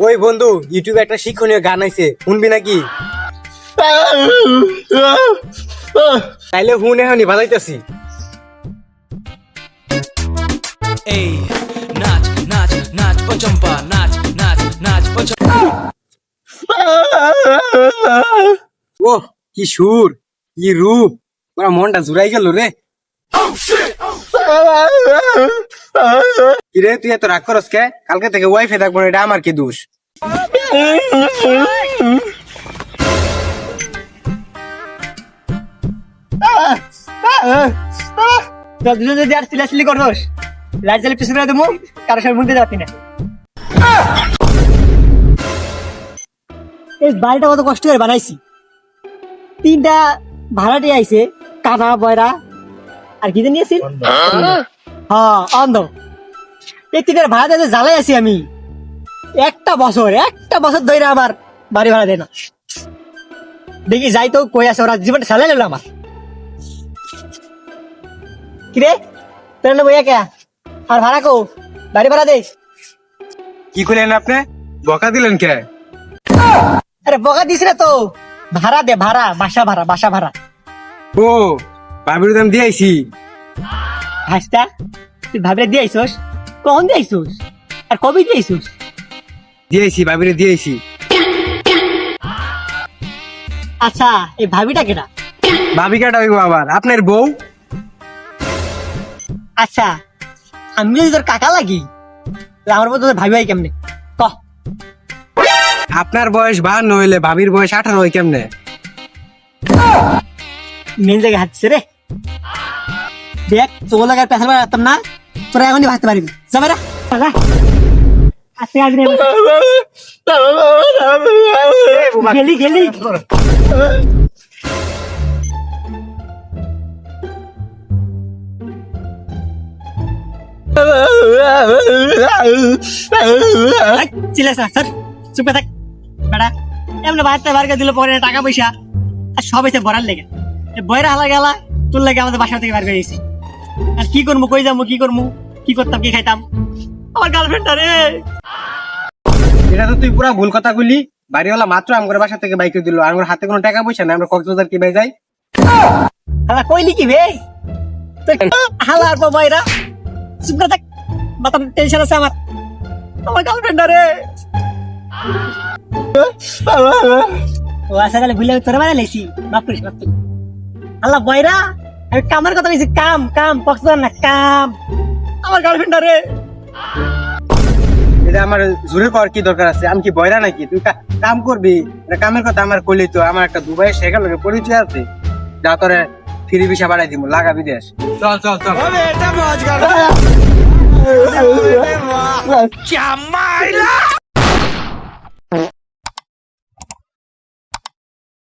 ওই বন্ধু ইউটিউবে একটা শিক্ষণীয় গান আইছে, শুনবি নাকি? তাইলে হুন এখনই বাজাইতেছি। এই নাচ নাচ নাচ পচম্পা নাচ নাচ নাচ পচম্পা। ও কি সুর, কি রূপ, পুরা মনটা জুড়াই গেল রে। কিরে তুই এত রাগ করস কে? কালকে থেকে ওয়াইফাই থাকবো না, এটা আমার কি দোষ? যদি আর সিলাসিলি করোস লাইট জ্বালিয়ে পিছনে করে দেবো, কারো সঙ্গে মধ্যে যাচ্ছি না। এই বাড়িটা কত কষ্ট করে বানাইছি। 3টা ভাড়াটি আইছে, কানা বয়রা আর কি নিয়েছি, হ্যাঁ অন্ধ। এই 3টার ভাড়া দিয়ে জ্বালাই আছি আমি। একটা বছর ধরে আমার বাড়ি ভাড়া দেয় না। দেখি যাই তো কই আছে, ওরা জীবনটা চালাই নিল আমার। কিরে তোর না বইয়া কে আর ভাড়া কো, বাড়ি ভাড়া দে। কি করলেন আপনি? বকা দিলেন কে? আরে বকা দিস রে তো, ভাড়া দে, ভাড়া, বাসা ভাড়া। ও বাবির দাম দিয়েছি। হাসতা তুই ভাবিরে দিয়ে আইসোস? কখন দিয়ে আইসোস আর কবে দিয়ে আইসোস? দিয়েছি, বাবিরে দিয়েছি। আচ্ছা এই ভাবিটা কেটা? ভাবি কাটা হইব আবার আপনার বউ? আচ্ছা আমি যদি তোর কাকা লাগি তাহলে আমার মতো তোর ভাবি হয় কেমনে ক? আপনার বয়স 52 হইলে ভাবির বয়স 18 হয় কেমনে? মেন জায়গায় হাঁটছে রে। দেখ তোর লাগার পেছাল বাড়াতাম না, তোরা এখনই ভাবতে পারবি। যাবে রা আজকে আজ রে গেলি চিল্লাস না স্যার, চুপ করে থাক বেটা। এমনি বাড়িতে বাড়িতে দিল পরে টাকা পয়সা আর সব এসে ভরার লেগে বইরা হালা গেলা তোর লাগে আমাদের বাসা থেকে বার করে গেছি। আর কি করবো, কই যাবো, কি করতাম, কি খাইতাম? আমার গার্লফ্রেন্ডটা রে। এটা তো তুই পুরা ভুল কথা কইলি। বাড়িওয়ালা মাত্র আমার বাসা থেকে বাইক দিল, আমার হাতে কোনো টাকা পয়সা নাই, আমরা কক্সবাজার কি বাই যাই? হালা কইলি কি বে হালার বইরা? চুপ করে থাক, মাথা টেনশন আছে আমার গার্লফ্রেন্ডটা রে। ও আশা গেলে ভুলে তোর মানে লেছি, মাফ করিস। আল্লাহ বয়রা, আমি কামের কথা বলছি, কাম পক্সবাজার না, কাম। আমার গার্লফ্রেন্ড রে। এটা আমার জোরে কর কি দরকার আছে? আমি কি বয়রা নাকি? তুই কাম করবি, এটা কামের কথা আমার কইলি তো। আমার একটা দুবাই শেখার লোকের পরিচয় আছে, যা তোরে ফ্রি ভিসা বাড়াই দিব, লাগা বিদেশ। চল চল চল। क्या माइला